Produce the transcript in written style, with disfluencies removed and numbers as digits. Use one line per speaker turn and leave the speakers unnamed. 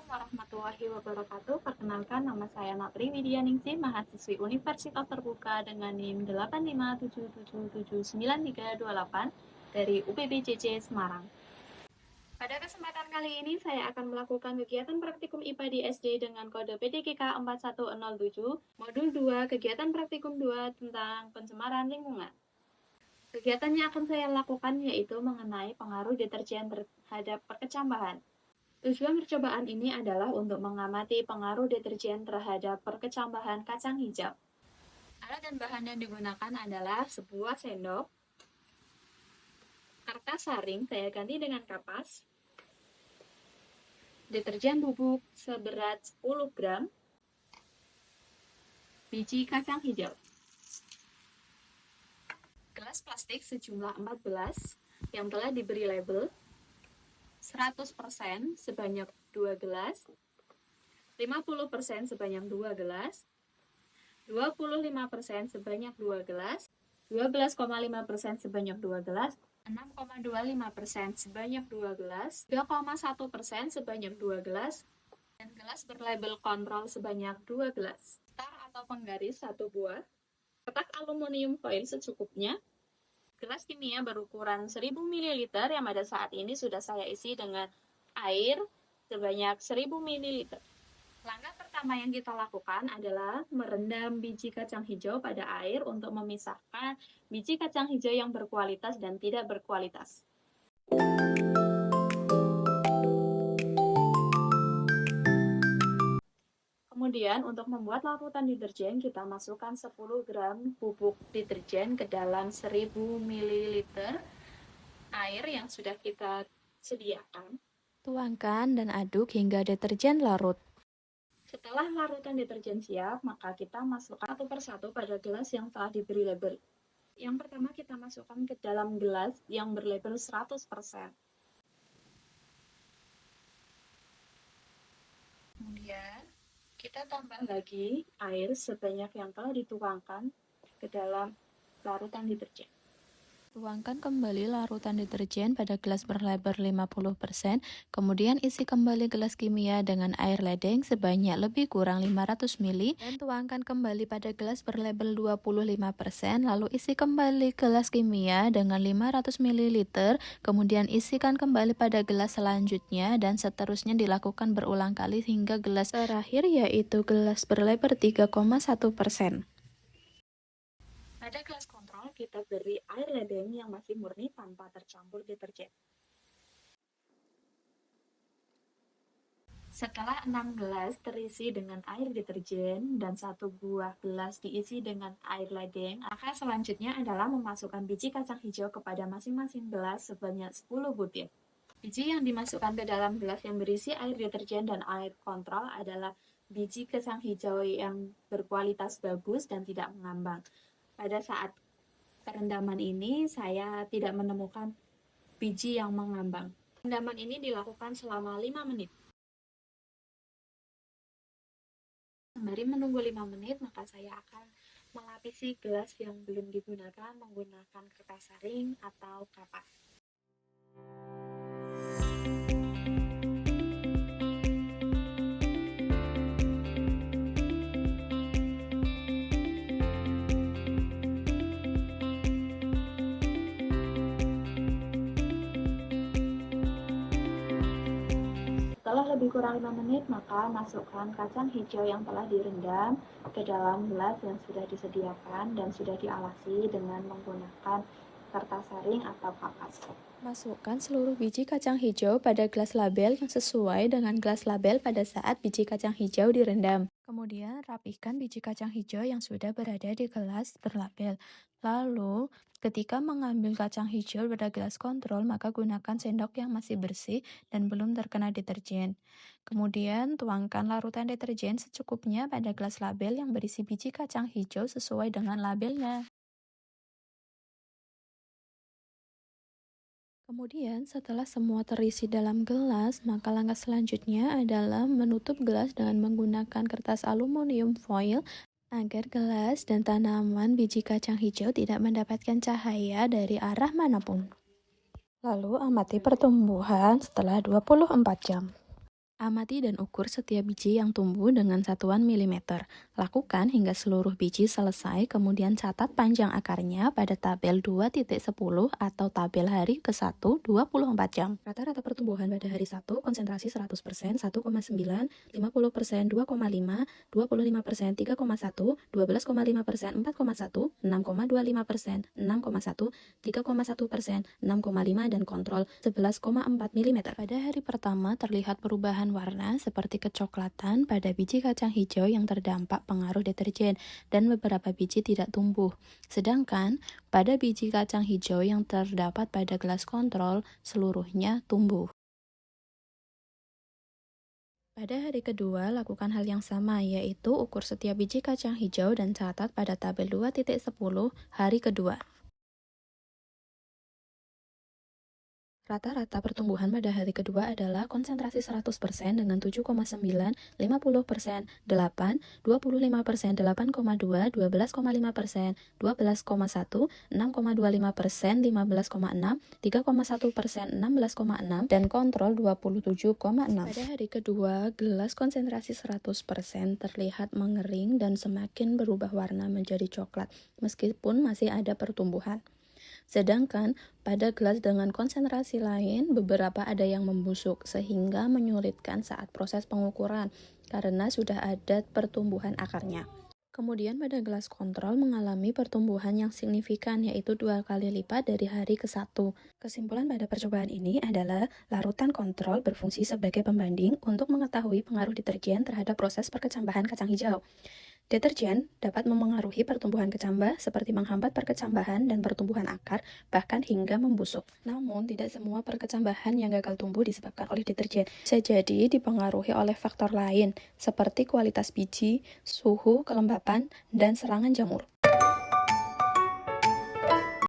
warahmatullahi wabarakatuh. Perkenalkan, nama saya Napri Widianingsih, mahasiswi Universitas Terbuka dengan NIM 85777938 dari UPBJJ Semarang. Pada kesempatan kali ini, saya akan melakukan kegiatan praktikum IPA di SD dengan kode PDGK 4107, modul 2, kegiatan praktikum 2 tentang pencemaran lingkungan. Kegiatan yang akan saya lakukan yaitu mengenai pengaruh deterjen terhadap perkecambahan. Tujuan percobaan ini adalah untuk mengamati pengaruh deterjen terhadap perkecambahan kacang hijau. Alat dan bahan yang digunakan adalah sebuah sendok, kertas saring saya ganti dengan kapas, deterjen bubuk seberat 10 gram, biji kacang hijau, gelas plastik sejumlah 14 yang telah diberi label, 100% sebanyak 2 gelas, 50% sebanyak 2 gelas, 25% sebanyak 2 gelas, 12,5% sebanyak 2 gelas, 6,25% sebanyak 2 gelas, 3,1% sebanyak 2 gelas, dan gelas berlabel kontrol sebanyak 2 gelas. Star atau penggaris 1 buah, kotak aluminium foil secukupnya, gelas kimia berukuran 1000 ml yang pada saat ini sudah saya isi dengan air sebanyak 1000 ml. Langkah pertama yang kita lakukan adalah merendam biji kacang hijau pada air untuk memisahkan biji kacang hijau yang berkualitas dan tidak berkualitas. Kemudian untuk membuat larutan deterjen, kita masukkan 10 gram bubuk deterjen ke dalam 1000 ml air yang sudah kita sediakan.
Tuangkan dan aduk hingga deterjen larut.
Setelah larutan deterjen siap, maka kita masukkan satu persatu pada gelas yang telah diberi label. Yang pertama kita masukkan ke dalam gelas yang berlabel 100%. Kemudian kita tambah lagi air sebanyak yang telah dituangkan ke dalam larutan deterjen.
Tuangkan kembali larutan deterjen pada gelas berlabel 50%, kemudian isi kembali gelas kimia dengan air ledeng sebanyak lebih kurang 500 ml, dan tuangkan kembali pada gelas berlabel 25%, lalu isi kembali gelas kimia dengan 500 ml, kemudian isikan kembali pada gelas selanjutnya, dan seterusnya dilakukan berulang kali hingga gelas terakhir yaitu gelas berlabel 3,1%.
Pada gelas kontrol, kita beri air ledeng yang masih murni tanpa tercampur deterjen. Setelah 6 gelas terisi dengan air deterjen dan 1 buah gelas diisi dengan air ledeng, maka selanjutnya adalah memasukkan biji kacang hijau kepada masing-masing gelas sebanyak 10 butir. Biji yang dimasukkan ke dalam gelas yang berisi air deterjen dan air kontrol adalah biji kacang hijau yang berkualitas bagus dan tidak mengambang. Pada saat perendaman ini, saya tidak menemukan biji yang mengambang. Perendaman ini dilakukan selama 5 menit. Sembari menunggu 5 menit, maka saya akan melapisi gelas yang belum digunakan menggunakan kertas saring atau kapas. Setelah lebih kurang 5 menit, maka masukkan kacang hijau yang telah direndam ke dalam gelas yang sudah disediakan dan sudah dialasi dengan menggunakan kertas saring atau kapas.
Masukkan seluruh biji kacang hijau pada gelas label yang sesuai dengan gelas label pada saat biji kacang hijau direndam. Kemudian rapihkan biji kacang hijau yang sudah berada di gelas berlabel. Lalu, ketika mengambil kacang hijau pada gelas kontrol, maka gunakan sendok yang masih bersih dan belum terkena deterjen. Kemudian, tuangkan larutan deterjen secukupnya pada gelas label yang berisi biji kacang hijau sesuai dengan labelnya. Kemudian, setelah semua terisi dalam gelas, maka langkah selanjutnya adalah menutup gelas dengan menggunakan kertas aluminium foil agar gelas dan tanaman biji kacang hijau tidak mendapatkan cahaya dari arah manapun. Lalu amati pertumbuhan setelah 24 jam. Amati dan ukur setiap biji yang tumbuh dengan satuan milimeter. Lakukan hingga seluruh biji selesai, kemudian catat panjang akarnya pada tabel 2.10 atau tabel hari ke-1 24 jam. Rata-rata pertumbuhan pada hari 1, konsentrasi 100%, 1,9, 50%, 2,5, 25%, 3,1, 12,5%, 4,1, 6,25%, 6,1, 3,1%, 6,5 dan kontrol 11,4 mm. Pada hari pertama terlihat perubahan warna seperti kecoklatan pada biji kacang hijau yang terdampak pengaruh deterjen dan beberapa biji tidak tumbuh. Sedangkan pada biji kacang hijau yang terdapat pada gelas kontrol seluruhnya tumbuh. Pada hari kedua, lakukan hal yang sama, yaitu ukur setiap biji kacang hijau dan catat pada tabel 2.10 hari kedua. Rata-rata pertumbuhan pada hari kedua adalah konsentrasi 100% dengan 7,9, 50%, 8, 25%, 8,2, 12,5%, 12,1, 6,25%, 15,6, 3,1%, 16,6, dan kontrol 27,6. Pada hari kedua, gelas konsentrasi 100% terlihat mengering dan semakin berubah warna menjadi coklat, meskipun masih ada pertumbuhan. Sedangkan pada gelas dengan konsentrasi lain, beberapa ada yang membusuk sehingga menyulitkan saat proses pengukuran karena sudah ada pertumbuhan akarnya. Kemudian pada gelas kontrol mengalami pertumbuhan yang signifikan, yaitu 2 kali lipat dari hari ke-1. Kesimpulan pada percobaan ini adalah larutan kontrol berfungsi sebagai pembanding untuk mengetahui pengaruh deterjen terhadap proses perkecambahan kacang hijau. Deterjen dapat memengaruhi pertumbuhan kecambah seperti menghambat perkecambahan dan pertumbuhan akar, bahkan hingga membusuk. Namun, tidak semua perkecambahan yang gagal tumbuh disebabkan oleh deterjen. Bisa jadi dipengaruhi oleh faktor lain, seperti kualitas biji, suhu, kelembapan, dan serangan jamur.